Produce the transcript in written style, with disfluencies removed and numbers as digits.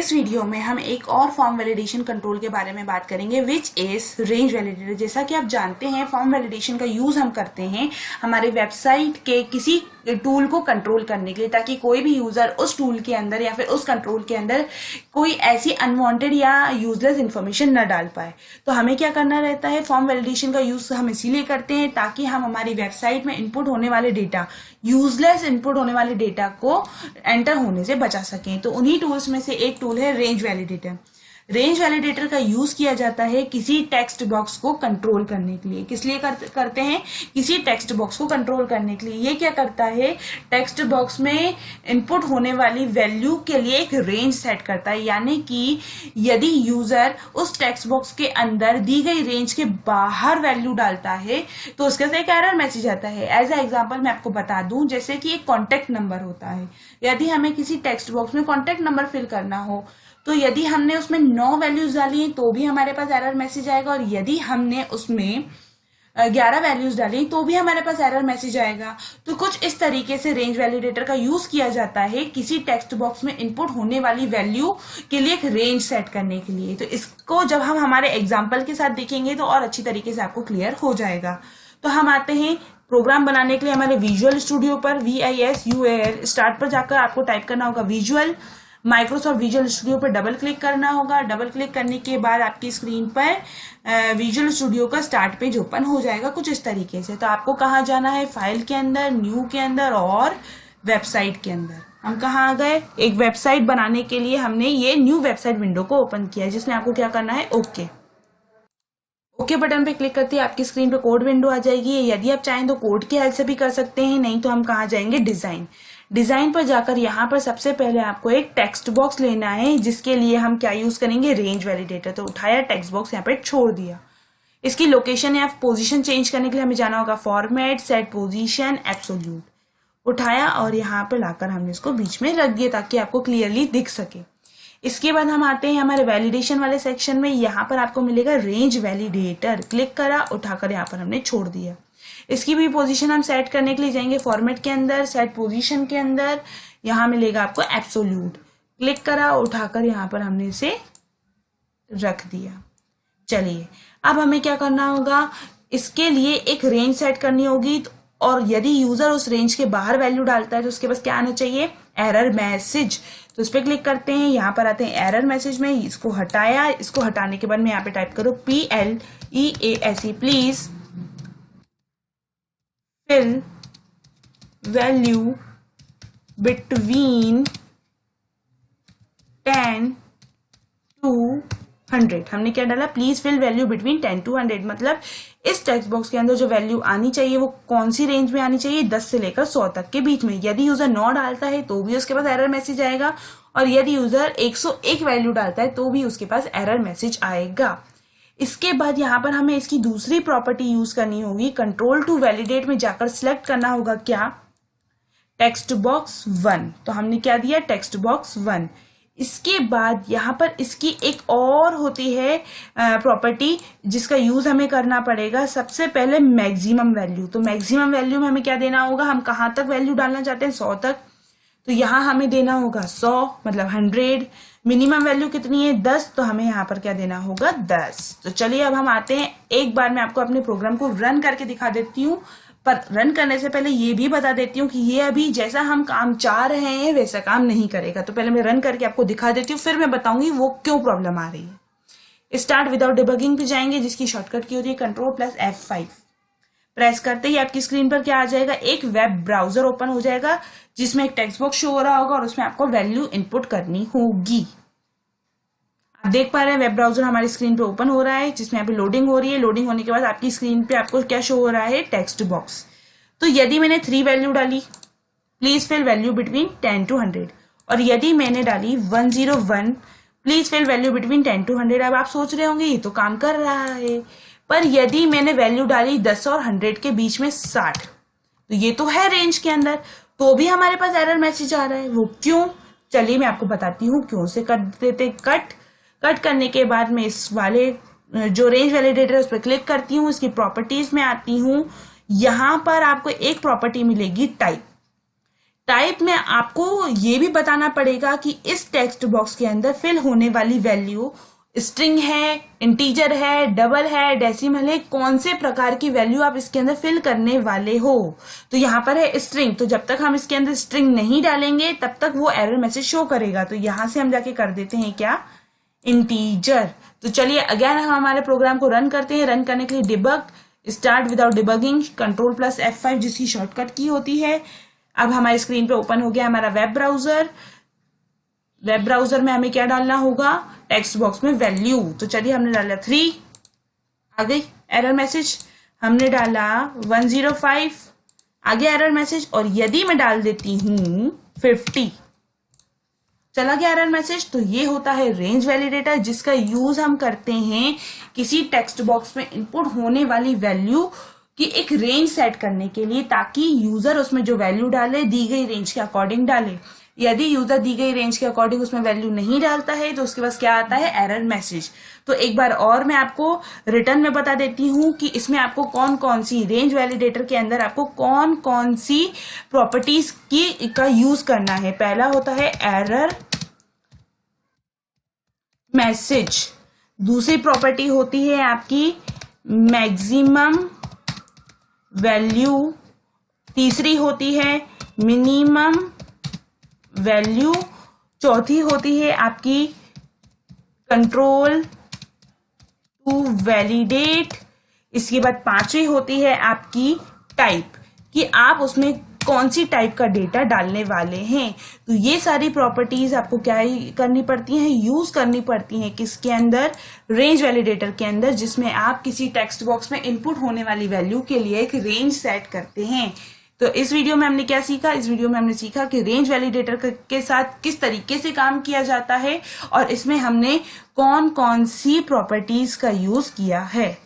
इस वीडियो में हम एक और फॉर्म वैलिडेशन कंट्रोल के बारे में बात करेंगे विच इज रेंज वैलिडेटर। जैसा कि आप जानते हैं फॉर्म वैलिडेशन का यूज हम करते हैं हमारे वेबसाइट के किसी टूल को कंट्रोल करने के लिए, ताकि कोई भी यूजर उस टूल के अंदर या फिर उस कंट्रोल के अंदर कोई ऐसी अनवांटेड या यूजलेस इंफॉर्मेशन न डाल पाए। तो हमें क्या करना रहता है, फॉर्म वैलिडेशन का यूज हम इसीलिए करते हैं ताकि हम हमारी वेबसाइट में इनपुट होने वाले डेटा, यूजलेस इनपुट होने वाले डेटा को एंटर होने से बचा सकें। तो उन्हीं टूल्स में से एक टूल है रेंज वैलिडेटर। रेंज वैलिडेटर का यूज किया जाता है किसी टेक्स्ट बॉक्स को कंट्रोल करने के लिए। किस लिए करते हैं? किसी टेक्स्ट बॉक्स को कंट्रोल करने के लिए। ये क्या करता है, टेक्स्ट बॉक्स में इनपुट होने वाली वैल्यू के लिए एक रेंज सेट करता है, यानी कि यदि यूजर उस टेक्स्ट बॉक्स के अंदर दी गई रेंज के बाहर वैल्यू डालता है तो उसके साथ एक एरर मैसेज आता है। एज ए एग्जाम्पल मैं आपको बता दूं, जैसे कि एक कॉन्टेक्ट नंबर होता है। यदि हमें किसी टेक्स्ट बॉक्स में कॉन्टेक्ट नंबर फिल करना हो तो यदि हमने उसमें 9 वैल्यूज डाली हैं तो भी हमारे पास एरर मैसेज आएगा, और यदि हमने उसमें 11 वैल्यूज डाली तो भी हमारे पास एरर मैसेज आएगा। तो कुछ इस तरीके से रेंज वैलिडेटर का यूज किया जाता है किसी टेक्स्ट बॉक्स में इनपुट होने वाली वैल्यू के लिए एक रेंज सेट करने के लिए। तो इसको जब हम हमारे एग्जाम्पल के साथ देखेंगे तो और अच्छी तरीके से आपको क्लियर हो जाएगा। तो हम आते हैं प्रोग्राम बनाने के लिए हमारे विजुअल स्टूडियो पर। VISUAL स्टार्ट पर जाकर आपको टाइप करना होगा विजुअल। माइक्रोसॉफ्ट विजुअल स्टूडियो पर डबल क्लिक करना होगा। डबल क्लिक करने के बाद आपकी स्क्रीन पर विजुअल स्टूडियो का स्टार्ट पेज ओपन हो जाएगा कुछ इस तरीके से। तो आपको कहाँ जाना है, फाइल के अंदर, न्यू के अंदर और वेबसाइट के अंदर। हम कहाँ आ गए, एक वेबसाइट बनाने के लिए हमने ये न्यू वेबसाइट विंडो को ओपन किया है, जिसमें आपको क्या करना है, ओके बटन पे क्लिक करते ही आपकी स्क्रीन पे कोड विंडो आ जाएगी। यदि आप चाहें तो कोड की हेल्प से भी कर सकते हैं, नहीं तो हम कहाँ जाएंगे, डिजाइन पर जाकर यहाँ पर सबसे पहले आपको एक टेक्स्ट बॉक्स लेना है, जिसके लिए हम क्या यूज करेंगे, रेंज वैलिडेटर। तो उठाया टेक्स्ट बॉक्स, यहाँ पे छोड़ दिया। इसकी लोकेशन या पोजीशन चेंज करने के लिए हमें जाना होगा फॉर्मेट, सेट पोजीशन, एब्सोल्यूट। उठाया और यहाँ पे लाकर हमने इसको बीच में रख दिया ताकि आपको क्लियरली दिख सके। इसके बाद हम आते हैं हमारे वैलिडेशन वाले सेक्शन में। यहाँ पर आपको मिलेगा रेंज वैलिडेटर। क्लिक करा, उठाकर यहाँ पर हमने छोड़ दिया। इसकी भी पोजीशन हम सेट करने के लिए जाएंगे फॉर्मेट के अंदर, सेट पोजीशन के अंदर, यहाँ मिलेगा आपको एब्सोल्यूट। क्लिक करा, उठाकर यहाँ पर हमने इसे रख दिया। चलिए अब हमें क्या करना होगा, इसके लिए एक रेंज सेट करनी होगी, और यदि यूजर उस रेंज के बाहर वैल्यू डालता है तो उसके पास क्या आना चाहिए, एरर मैसेज। तो इस पर क्लिक करते हैं, यहाँ पर आते हैं एरर मैसेज में। इसको हटाया, इसको हटाने के बाद मैं यहाँ पे टाइप करूँ PLEASE, please fill value between 10 to 100। हमने क्या डाला, please fill value between 10 to 100। मतलब इस टेक्स्ट बॉक्स के अंदर जो वैल्यू आनी चाहिए वो कौन सी रेंज में आनी चाहिए, 10 से लेकर 100 तक के बीच में। यदि यूजर 9 डालता है तो भी उसके पास एरर मैसेज आएगा, और यदि यूजर 101 वैल्यू डालता है तो भी उसके पास एरर मैसेज आएगा। इसके बाद यहाँ पर हमें इसकी दूसरी प्रॉपर्टी यूज करनी होगी, कंट्रोल टू वैलिडेट में जाकर सिलेक्ट करना होगा क्या, टेक्स्ट बॉक्स 1। तो हमने क्या दिया, टेक्स्ट बॉक्स 1। इसके बाद यहाँ पर इसकी एक और होती है प्रॉपर्टी जिसका यूज हमें करना पड़ेगा। सबसे पहले मैक्सिमम वैल्यू। तो मैक्सिमम वैल्यू में हमें क्या देना होगा, हम कहाँ तक वैल्यू डालना चाहते हैं, 100 तक। तो यहाँ हमें देना होगा 100, मतलब 100। मिनिमम वैल्यू कितनी है, 10, तो हमें यहाँ पर क्या देना होगा, 10। तो चलिए अब हम आते हैं, एक बार मैं आपको अपने प्रोग्राम को रन करके दिखा देती हूँ, पर रन करने से पहले ये भी बता देती हूँ कि ये अभी जैसा हम काम चाह रहे हैं वैसा काम नहीं करेगा। तो पहले मैं रन करके आपको दिखा देती हूँ, फिर मैं बताऊंगी वो क्यों प्रॉब्लम आ रही है। स्टार्ट विदाउट डिबगिंग पे जाएंगे, जिसकी शॉर्टकट की होती है Ctrl+F5। प्रेस करते ही आपकी स्क्रीन पर क्या आ जाएगा, एक वेब ब्राउजर ओपन हो जाएगा, जिसमें एक टेक्स्ट बॉक्स शो हो रहा होगा और उसमें आपको वैल्यू इनपुट करनी होगी। आप देख पा रहे हैं वेब ब्राउजर हमारी स्क्रीन पे ओपन हो रहा है, जिसमें यहाँ पे लोडिंग हो रही है। लोडिंग होने के बाद आपकी स्क्रीन पे आपको क्या शो हो रहा है, टेक्स्ट बॉक्स। तो यदि मैंने 3 वैल्यू डाली, please fill value between 10 to 100, और यदि मैंने डाली 101, please fill value between 10 to 100। अब आप सोच रहे होंगे ये तो काम कर रहा है, पर यदि मैंने वैल्यू डाली 10 और 100 के बीच में 60, तो ये तो है रेंज के अंदर, तो भी हमारे पास एरर मैसेज आ रहा है। वो क्यों, चलिए मैं आपको बताती हूँ क्यों। से कर देते कट करने के बाद मैं इस वाले जो रेंज वैलिडेटर है उस पर क्लिक करती हूँ, इसकी प्रॉपर्टीज में आती हूँ। यहाँ पर आपको एक प्रॉपर्टी मिलेगी टाइप। टाइप में आपको ये भी बताना पड़ेगा कि इस टेक्स्ट बॉक्स के अंदर फिल होने वाली वैल्यू स्ट्रिंग है, इंटीजर है, डबल है, डेसिमल है, कौन से प्रकार की वैल्यू आप इसके अंदर फिल करने वाले हो। तो यहाँ पर है स्ट्रिंग, तो जब तक हम इसके अंदर स्ट्रिंग नहीं डालेंगे तब तक वो एरर मैसेज शो करेगा। तो यहां से हम जाके कर देते हैं क्या, इंटीजर। तो चलिए अगेन हम हमारे प्रोग्राम को रन करते हैं। रन करने के लिए debug start without debugging, Ctrl+F5 जिसकी शॉर्टकट की होती है। अब हमारी स्क्रीन पे ओपन हो गया हमारा वेब ब्राउजर। वेब ब्राउजर में हमें क्या डालना होगा, टेक्स्ट बॉक्स में वैल्यू। तो चलिए हमने डाला 3, आ गई एरर मैसेज। हमने डाला 105, आ गया एरर मैसेज। और यदि मैं डाल देती हूं 50, चला गया एरर मैसेज। तो ये होता है रेंज वैलिडेटर, जिसका यूज हम करते हैं किसी टेक्स्ट बॉक्स में इनपुट होने वाली वैल्यू की एक रेंज सेट करने के लिए, ताकि यूजर उसमें जो वैल्यू डाले दी गई रेंज के अकॉर्डिंग डाले। यदि यूजर दी गई रेंज के अकॉर्डिंग उसमें वैल्यू नहीं डालता है तो उसके पास क्या आता है, एरर मैसेज। तो एक बार और मैं आपको रिटर्न में बता देती हूं कि इसमें आपको कौन कौन सी रेंज वैलिडेटर के अंदर आपको कौन कौन सी प्रॉपर्टीज का यूज करना है। पहला होता है एरर मैसेज, दूसरी प्रॉपर्टी होती है आपकी मैक्सिमम वैल्यू, तीसरी होती है मिनिमम वैल्यू, चौथी होती है आपकी कंट्रोल टू वैलिडेट, इसके बाद पांचवी होती है आपकी टाइप, कि आप उसमें कौन सी टाइप का डेटा डालने वाले हैं। तो ये सारी प्रॉपर्टीज आपको क्या करनी पड़ती हैं, यूज करनी पड़ती हैं किसके अंदर, रेंज वैलिडेटर के अंदर, जिसमें आप किसी टेक्स्ट बॉक्स में इनपुट होने वाली वैल्यू के लिए एक रेंज सेट करते हैं। तो इस वीडियो में हमने क्या सीखा, इस वीडियो में हमने सीखा कि रेंज वैलिडेटर के साथ किस तरीके से काम किया जाता है और इसमें हमने कौन कौन सी प्रॉपर्टीज का यूज किया है।